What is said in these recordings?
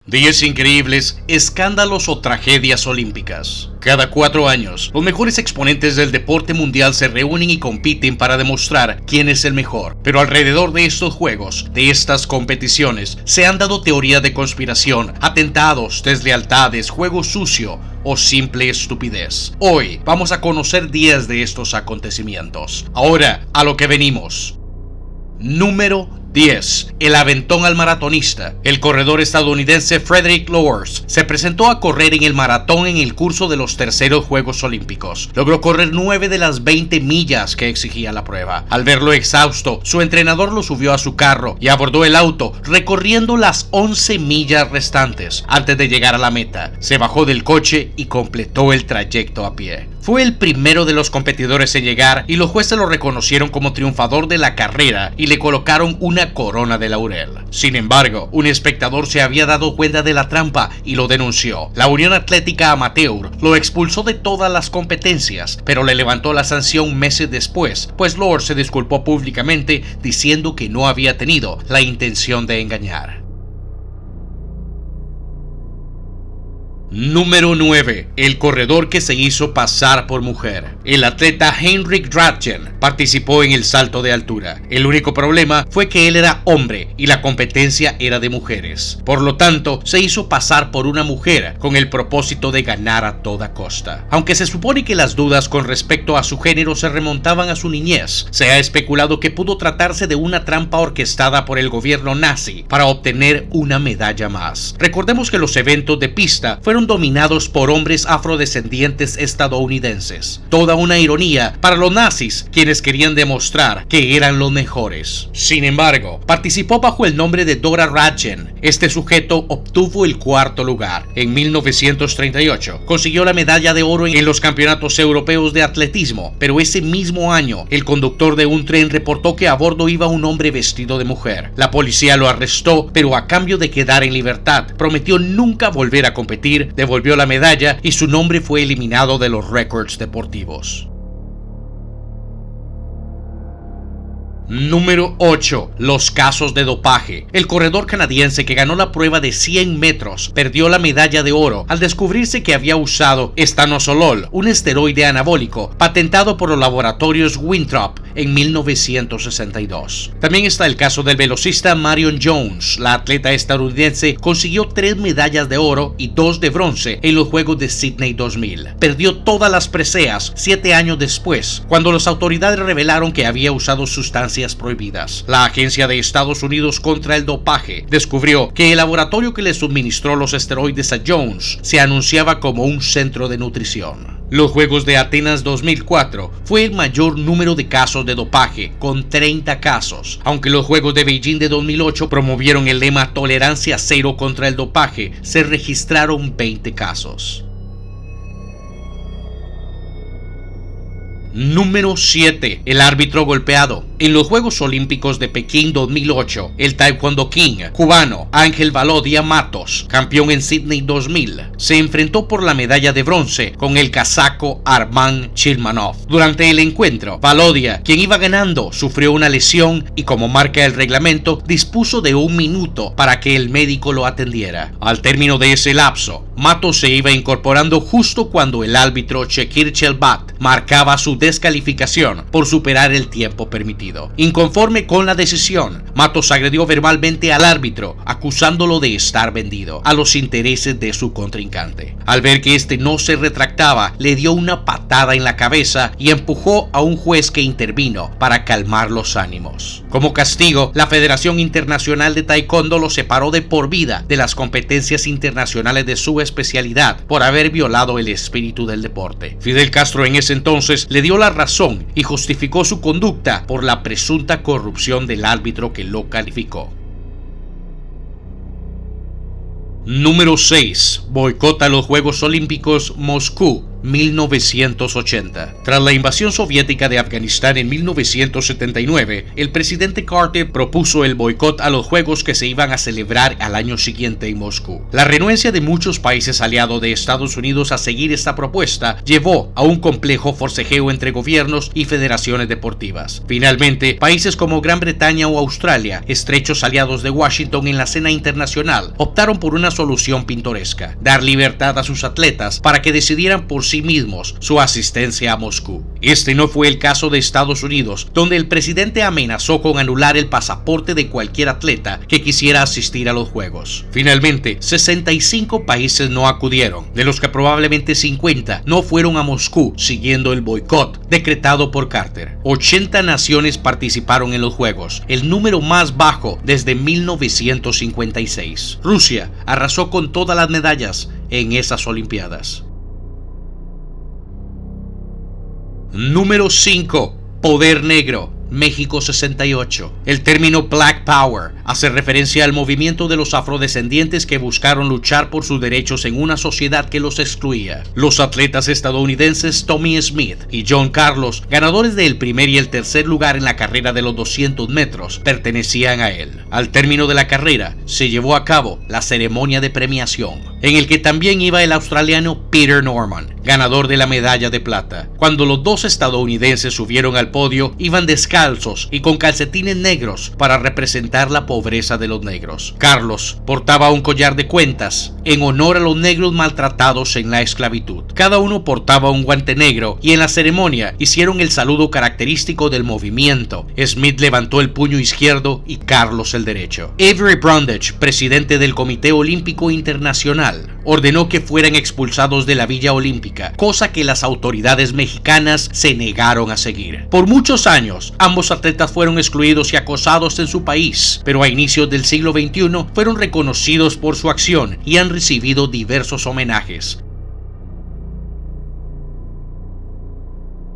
Días increíbles, escándalos o tragedias olímpicas. Cada 4 años, los mejores exponentes del deporte mundial se reúnen y compiten para demostrar quién es el mejor. Pero alrededor de estos juegos, de estas competiciones, se han dado teorías de conspiración, atentados, deslealtades, juego sucio o simple estupidez. Hoy vamos a conocer 10 de estos acontecimientos. Ahora, a lo que venimos. Número 10. El aventón al maratonista. El corredor estadounidense Frederick Lourdes se presentó a correr en el maratón en el curso de los terceros Juegos Olímpicos. Logró correr 9 de las 20 millas que exigía la prueba. Al verlo exhausto, su entrenador lo subió a su carro y abordó el auto, recorriendo las 11 millas restantes. Antes de llegar a la meta, se bajó del coche y completó el trayecto a pie. Fue el primero de los competidores en llegar y los jueces lo reconocieron como triunfador de la carrera y le colocaron una corona de laurel. Sin embargo, un espectador se había dado cuenta de la trampa y lo denunció. La Unión Atlética Amateur lo expulsó de todas las competencias, pero le levantó la sanción meses después, pues Lourdes se disculpó públicamente diciendo que no había tenido la intención de engañar. Número 9. El corredor que se hizo pasar por mujer. El atleta Henrik Drachen participó en el salto de altura. El único problema fue que él era hombre y la competencia era de mujeres. Por lo tanto, se hizo pasar por una mujer con el propósito de ganar a toda costa. Aunque se supone que las dudas con respecto a su género se remontaban a su niñez, se ha especulado que pudo tratarse de una trampa orquestada por el gobierno nazi para obtener una medalla más. Recordemos que los eventos de pista fueron dominados por hombres afrodescendientes estadounidenses. Toda una ironía para los nazis, quienes querían demostrar que eran los mejores. Sin embargo, participó bajo el nombre de Dora Radjen. Este sujeto obtuvo el 4º lugar. En 1938 consiguió la medalla de oro en los campeonatos europeos de atletismo, pero ese mismo año el conductor de un tren reportó que a bordo iba un hombre vestido de mujer. La policía lo arrestó, pero a cambio de quedar en libertad, prometió nunca volver a competir, devolvió la medalla y su nombre fue eliminado de los récords deportivos. Número 8. Los casos de dopaje. El corredor canadiense que ganó la prueba de 100 metros perdió la medalla de oro al descubrirse que había usado estanosol, un esteroide anabólico patentado por los laboratorios Winthrop en 1962. También está el caso del velocista Marion Jones. La atleta estadounidense consiguió 3 medallas de oro y 2 de bronce en los Juegos de Sydney 2000. Perdió todas las preseas 7 años después, cuando las autoridades revelaron que había usado sustancias prohibidas. La Agencia de Estados Unidos contra el Dopaje descubrió que el laboratorio que le suministró los esteroides a Jones se anunciaba como un centro de nutrición. Los Juegos de Atenas 2004 fue el mayor número de casos de dopaje, con 30 casos. Aunque los Juegos de Beijing de 2008 promovieron el lema Tolerancia cero contra el dopaje, se registraron 20 casos. Número 7. El árbitro golpeado. En los Juegos Olímpicos de Pekín 2008, el taekwondo king cubano Ángel Valodia Matos, campeón en Sydney 2000, se enfrentó por la medalla de bronce con el cazaco Arman Chilmanov. Durante el encuentro, Valodia, quien iba ganando, sufrió una lesión y, como marca el reglamento, dispuso de 1 minuto para que el médico lo atendiera. Al término de ese lapso, Matos se iba incorporando justo cuando el árbitro Shekir Chelbat marcaba su descalificación por superar el tiempo permitido. Inconforme con la decisión, Matos agredió verbalmente al árbitro, acusándolo de estar vendido a los intereses de su contrincante. Al ver que este no se retractaba, le dio una patada en la cabeza y empujó a un juez que intervino para calmar los ánimos. Como castigo, la Federación Internacional de Taekwondo lo separó de por vida de las competencias internacionales de su especialidad por haber violado el espíritu del deporte. Fidel Castro en ese entonces le dio la razón y justificó su conducta por la presunta corrupción del árbitro que lo calificó. Número 6. Boicota los Juegos Olímpicos Moscú 1980. Tras la invasión soviética de Afganistán en 1979, el presidente Carter propuso el boicot a los Juegos que se iban a celebrar al año siguiente en Moscú. La renuencia de muchos países aliados de Estados Unidos a seguir esta propuesta llevó a un complejo forcejeo entre gobiernos y federaciones deportivas. Finalmente, países como Gran Bretaña o Australia, estrechos aliados de Washington en la escena internacional, optaron por una solución pintoresca: dar libertad a sus atletas para que decidieran por sí mismos su asistencia a Moscú. Este no fue el caso de Estados Unidos, donde el presidente amenazó con anular el pasaporte de cualquier atleta que quisiera asistir a los Juegos. Finalmente, 65 países no acudieron, de los que probablemente 50 no fueron a Moscú siguiendo el boicot decretado por Carter. 80 naciones participaron en los Juegos, el número más bajo desde 1956. Rusia arrasó con todas las medallas en esas Olimpiadas. Número 5. Poder negro. México 68. El término Black Power hace referencia al movimiento de los afrodescendientes que buscaron luchar por sus derechos en una sociedad que los excluía. Los atletas estadounidenses Tommy Smith y John Carlos, ganadores del primer y el tercer lugar en la carrera de los 200 metros, pertenecían a él. Al término de la carrera, se llevó a cabo la ceremonia de premiación, en el que también iba el australiano Peter Norman, ganador de la medalla de plata. Cuando los dos estadounidenses subieron al podio, iban descalzos y con calcetines negros para representar la pobreza de los negros. Carlos portaba un collar de cuentas en honor a los negros maltratados en la esclavitud. Cada uno portaba un guante negro y en la ceremonia hicieron el saludo característico del movimiento. Smith levantó el puño izquierdo y Carlos el derecho. Avery Brundage, presidente del Comité Olímpico Internacional, ordenó que fueran expulsados de la Villa Olímpica, cosa que las autoridades mexicanas se negaron a seguir. Por muchos años, ambos atletas fueron excluidos y acosados en su país, pero a inicios del siglo XXI fueron reconocidos por su acción y han recibido diversos homenajes.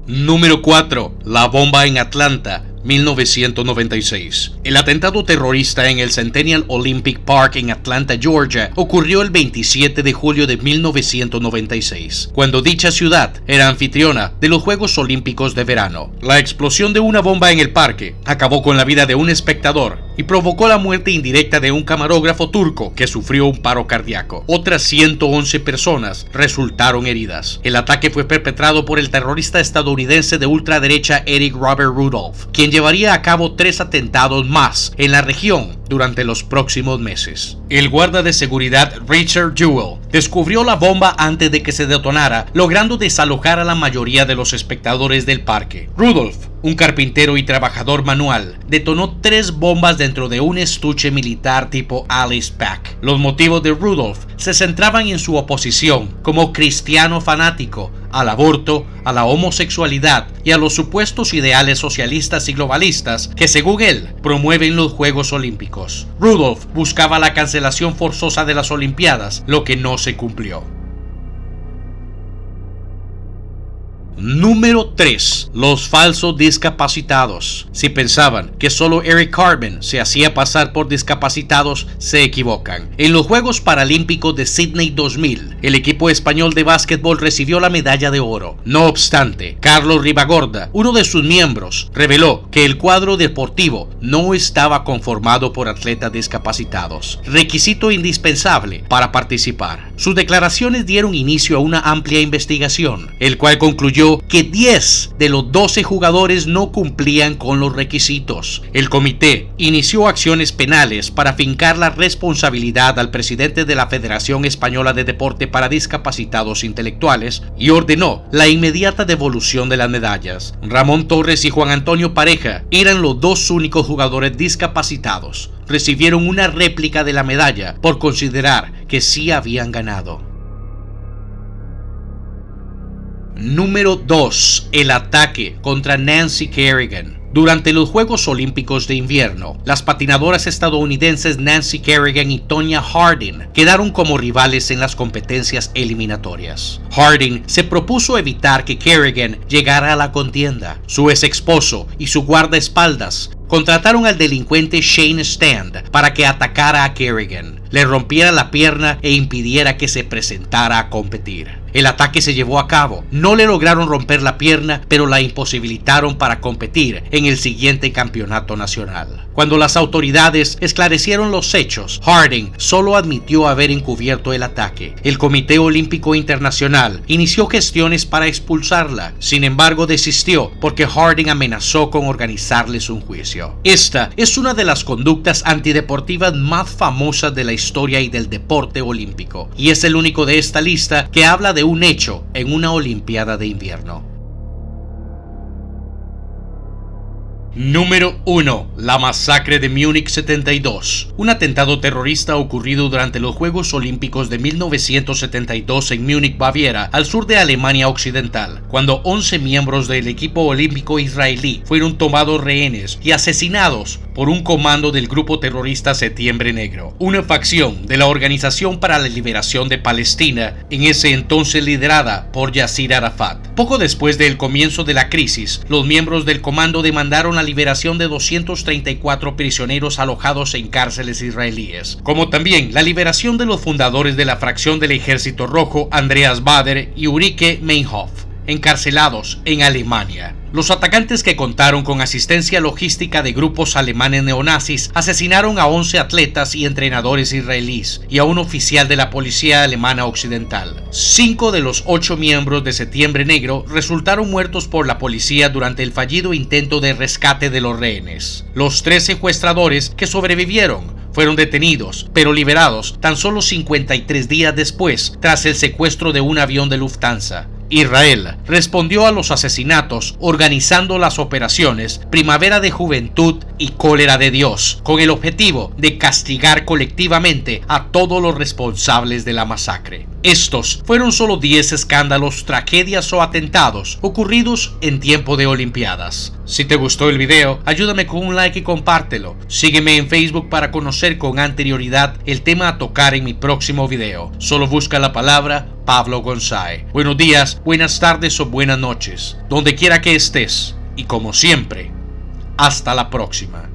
Número 4. La bomba en Atlanta, 1996. El atentado terrorista en el Centennial Olympic Park en Atlanta, Georgia, ocurrió el 27 de julio de 1996, cuando dicha ciudad era anfitriona de los Juegos Olímpicos de verano. La explosión de una bomba en el parque acabó con la vida de un espectador y provocó la muerte indirecta de un camarógrafo turco que sufrió un paro cardíaco. Otras 111 personas resultaron heridas. El ataque fue perpetrado por el terrorista estadounidense de ultraderecha Eric Robert Rudolph, quien llevaría a cabo 3 atentados más en la región durante los próximos meses. El guarda de seguridad Richard Jewell descubrió la bomba antes de que se detonara, logrando desalojar a la mayoría de los espectadores del parque. Rudolph, un carpintero y trabajador manual, detonó 3 bombas dentro de un estuche militar tipo Alice Pack. Los motivos de Rudolph se centraban en su oposición como cristiano fanático al aborto, a la homosexualidad y a los supuestos ideales socialistas y globalistas que, según él, promueven los Juegos Olímpicos. Rudolph buscaba la cancelación forzosa de las Olimpiadas, lo que no se cumplió. Número 3. Los falsos discapacitados. Si pensaban que solo Eric Carmen se hacía pasar por discapacitados, se equivocan. En los Juegos Paralímpicos de Sydney 2000, el equipo español de básquetbol recibió la medalla de oro. No obstante, Carlos Ribagorda, uno de sus miembros, reveló que el cuadro deportivo no estaba conformado por atletas discapacitados, requisito indispensable para participar. Sus declaraciones dieron inicio a una amplia investigación, el cual concluyó que 10 de los 12 jugadores no cumplían con los requisitos. El comité inició acciones penales para fincar la responsabilidad al presidente de la Federación Española de Deporte para Discapacitados Intelectuales y ordenó la inmediata devolución de las medallas. Ramón Torres y Juan Antonio Pareja eran los 2 únicos jugadores discapacitados. Recibieron una réplica de la medalla por considerar que sí habían ganado. Número 2. El ataque contra Nancy Kerrigan. Durante los Juegos Olímpicos de Invierno, las patinadoras estadounidenses Nancy Kerrigan y Tonya Harding quedaron como rivales en las competencias eliminatorias. Harding se propuso evitar que Kerrigan llegara a la contienda. Su ex esposo y su guardaespaldas contrataron al delincuente Shane Stand para que atacara a Kerrigan. le rompiera la pierna e impidiera que se presentara a competir. El ataque se llevó a cabo. No le lograron romper la pierna, pero la imposibilitaron para competir en el siguiente campeonato nacional. Cuando las autoridades esclarecieron los hechos, Harding solo admitió haber encubierto el ataque. El Comité Olímpico Internacional inició gestiones para expulsarla. Sin embargo, desistió porque Harding amenazó con organizarles un juicio. Esta es una de las conductas antideportivas más famosas de la historia y del deporte olímpico, y es el único de esta lista que habla de un hecho en una Olimpiada de invierno. Número 1. La masacre de Múnich 72. Un atentado terrorista ocurrido durante los Juegos Olímpicos de 1972 en Múnich, Baviera, al sur de Alemania Occidental, cuando 11 miembros del equipo olímpico israelí fueron tomados rehenes y asesinados por un comando del grupo terrorista Septiembre Negro, una facción de la Organización para la Liberación de Palestina, en ese entonces liderada por Yasser Arafat. Poco después del comienzo de la crisis, los miembros del comando demandaron la liberación de 234 prisioneros alojados en cárceles israelíes, como también la liberación de los fundadores de la fracción del Ejército Rojo, Andreas Baader y Ulrike Meinhof, encarcelados en Alemania. Los atacantes, que contaron con asistencia logística de grupos alemanes neonazis, asesinaron a 11 atletas y entrenadores israelíes y a un oficial de la policía alemana occidental. 5 de los 8 miembros de Septiembre Negro resultaron muertos por la policía durante el fallido intento de rescate de los rehenes. Los 3 secuestradores que sobrevivieron fueron detenidos, pero liberados tan solo 53 días después, tras el secuestro de un avión de Lufthansa. Israel respondió a los asesinatos organizando las operaciones Primavera de Juventud y Cólera de Dios, con el objetivo de castigar colectivamente a todos los responsables de la masacre. Estos fueron solo 10 escándalos, tragedias o atentados ocurridos en tiempo de Olimpiadas. Si te gustó el video, ayúdame con un like y compártelo. Sígueme en Facebook para conocer con anterioridad el tema a tocar en mi próximo video. Solo busca la palabra Pablo González. Buenos días, buenas tardes o buenas noches, donde quiera que estés. Y como siempre, hasta la próxima.